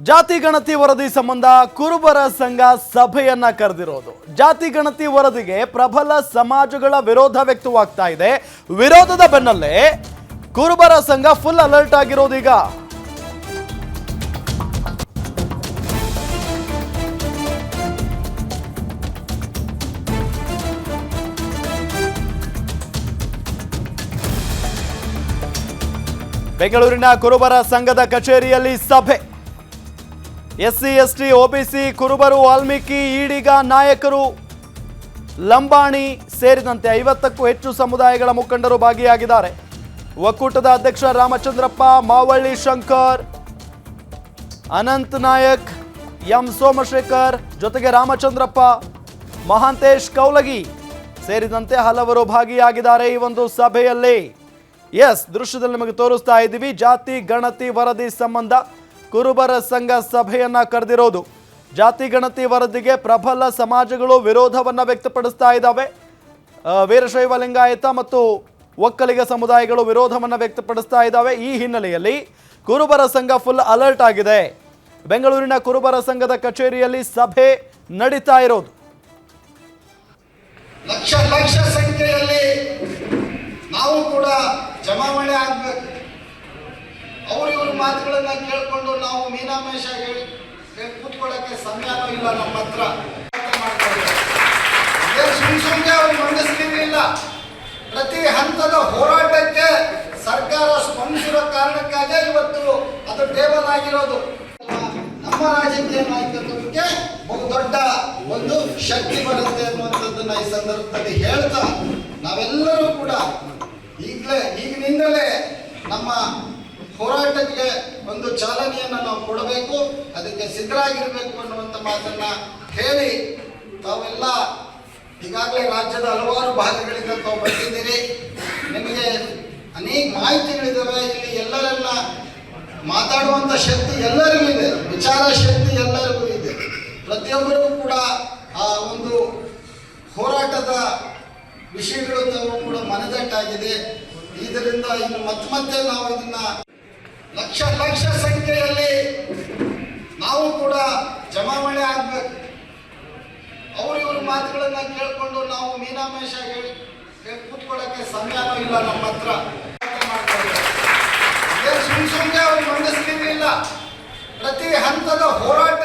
ಜಾತಿ ಗಣತಿ ವರದಿ ಸಂಬಂಧ ಕುರುಬರ ಸಂಘ ಸಭೆಯನ್ನ ಕರೆದಿರೋದು. ಜಾತಿ ಗಣತಿ ವರದಿಗೆ ಪ್ರಬಲ ಸಮಾಜಗಳ ವಿರೋಧ ವ್ಯಕ್ತವಾಗ್ತಾ ಇದೆ. ವಿರೋಧದ ಬೆನ್ನಲ್ಲೇ ಕುರುಬರ ಸಂಘ ಫುಲ್ ಅಲರ್ಟ್ ಆಗಿರೋದು. ಈಗ ಬೆಂಗಳೂರಿನ ಕುರುಬರ ಸಂಘದ ಕಚೇರಿಯಲ್ಲಿ ಸಭೆ. ಎಸ್ಸಿ ಎಸ್ಟಿ ಒಬಿಸಿ ಕುರುಬರು ವಾಲ್ಮೀಕಿ ಈಡಿಗ ನಾಯಕರು ಲಂಬಾಣಿ ಸೇರಿದಂತೆ 50ಕ್ಕೂ ಹೆಚ್ಚು ಸಮುದಾಯಗಳ ಮುಖಂಡರು ಭಾಗಿಯಾಗಿದ್ದಾರೆ. ಒಕ್ಕೂಟದ ಅಧ್ಯಕ್ಷ ರಾಮಚಂದ್ರಪ್ಪ, ಮಾವಳ್ಳಿ ಶಂಕರ್, ಅನಂತ್ ನಾಯಕ್, ಎಂ ಸೋಮಶೇಖರ್, ಜೊತೆಗೆ ರಾಮಚಂದ್ರಪ್ಪ, ಮಹಾಂತೇಶ್ ಕೌಲಗಿ ಸೇರಿದಂತೆ ಹಲವರು ಭಾಗಿಯಾಗಿದ್ದಾರೆ ಈ ಒಂದು ಸಭೆಯಲ್ಲಿ. ಎಸ್, ದೃಶ್ಯದಲ್ಲಿ ನಿಮಗೆ ತೋರಿಸ್ತಾ ಇದ್ದೀವಿ. ಜಾತಿ ಗಣತಿ ವರದಿ ಸಂಬಂಧ ಕುರುಬರ ಸಂಘ ಸಭೆಯನ್ನ ಕರೆದಿರೋದು. ಜಾತಿ ಗಣತಿ ವರದಿಗೆ ಪ್ರಬಲ ಸಮಾಜಗಳು ವಿರೋಧವನ್ನ ವ್ಯಕ್ತಪಡಿಸ್ತಾ ಇದ್ದಾವೆ. ವೀರಶೈವ ಲಿಂಗಾಯತ ಮತ್ತು ಒಕ್ಕಲಿಗ ಸಮುದಾಯಗಳು ವಿರೋಧವನ್ನ ವ್ಯಕ್ತಪಡಿಸ್ತಾ ಇದ್ದಾವೆ. ಈ ಹಿನ್ನೆಲೆಯಲ್ಲಿ ಕುರುಬರ ಸಂಘ ಫುಲ್ ಅಲರ್ಟ್ ಆಗಿದೆ. ಬೆಂಗಳೂರಿನ ಕುರುಬರ ಸಂಘದ ಕಚೇರಿಯಲ್ಲಿ ಸಭೆ ನಡೀತಾ ಇರೋದು. ಲಕ್ಷ ಲಕ್ಷ ಸಂಖ್ಯೆಯಲ್ಲಿ ನಾವು ಕೂಡ ಜಮಾವಣೆ ಆಗ್ಬೇಕು. ಅವ್ರಿವ್ರ ಮಾತುಗಳನ್ನ ಕೇಳ್ಕೊಂಡು ನಾವು ಮೀನಾಮೇಷ ಹೇಳಿ ಕೂತ್ಕೊಳ್ಳಕ್ಕೆ ಸಮಯನೂ ಇಲ್ಲ. ನಮ್ಮ ಹತ್ರ ಸುಮ್ನೆ ಅವ್ರು ಮಂಡಿಸ್ಲಿಲ್ಲ. ಪ್ರತಿ ಹಂತದ ಹೋರಾಟಕ್ಕೆ ಸರ್ಕಾರ ಸ್ಪಂದಿಸಿರೋ ಕಾರಣಕ್ಕಾಗಿ ಇವತ್ತು ಅದು ಟೇಬಲ್ ಆಗಿರೋದು. ನಮ್ಮ ರಾಜಕೀಯ ನಾಯಕತ್ವಕ್ಕೆ ಬಹುದೊಡ್ಡ ಒಂದು ಶಕ್ತಿ ಬರುತ್ತೆ ಅನ್ನುವಂಥದ್ದನ್ನ ಈ ಸಂದರ್ಭದಲ್ಲಿ ಹೇಳ್ತಾ ನಾವೆಲ್ಲರೂ ಕೂಡ ಈಗಿನಿಂದಲೇ ನಮ್ಮ ಹೋರಾಟಕ್ಕೆ ಒಂದು ಚಾಲನೆಯನ್ನು ನಾವು ಕೊಡಬೇಕು, ಅದಕ್ಕೆ ಸಿದ್ಧರಾಗಿರ್ಬೇಕು ಅನ್ನುವಂಥ ಮಾತನ್ನ ಹೇಳಿ ತಾವೆಲ್ಲ ಈಗಾಗಲೇ ರಾಜ್ಯದ ಹಲವಾರು ಭಾಗಗಳಿಂದ ತಾವು ಬಂದಿದ್ದೀರಿ. ನಿಮಗೆ ಅನೇಕ ಮಾಹಿತಿಗಳಿದ್ದಾವೆ. ಇಲ್ಲಿ ಎಲ್ಲರೆಲ್ಲ ಮಾತಾಡುವಂಥ ಶಕ್ತಿ ಎಲ್ಲರಿಗೂ ಇದೆ, ವಿಚಾರ ಶಕ್ತಿ ಎಲ್ಲರಿಗೂ ಇದೆ. ಪ್ರತಿಯೊಬ್ಬರಿಗೂ ಕೂಡ ಆ ಒಂದು ಹೋರಾಟದ ವಿಷಯಗಳು ತಾವು ಕೂಡ ಮನದಟ್ಟಾಗಿದೆ. ಇದರಿಂದ ಇನ್ನು ಮತ್ತೆ ನಾವು ಇದನ್ನ ಲಕ್ಷ ಲಕ್ಷ ಸಂಖ್ಯೆಯಲ್ಲಿ ನಾವು ಕೂಡ ಜಮಾವಣೆ ಆಗ್ಬೇಕು. ಅವ್ರಿವ್ರ ಮಾತುಗಳನ್ನ ಕೇಳ್ಕೊಂಡು ನಾವು ಮೀನಾಮೇಷ ಹೇಳಿ ಕೂತ್ಕೊಳ್ಳಕ್ಕೆ ಸಮಯನೂ ಇಲ್ಲ. ನಮ್ಮ ಹತ್ರ ಸುಮ್ನೆ ಅವ್ರು ಮಂಡಿಸ್ಲಿಲ್ಲ. ಪ್ರತಿ ಹಂತದ ಹೋರಾಟ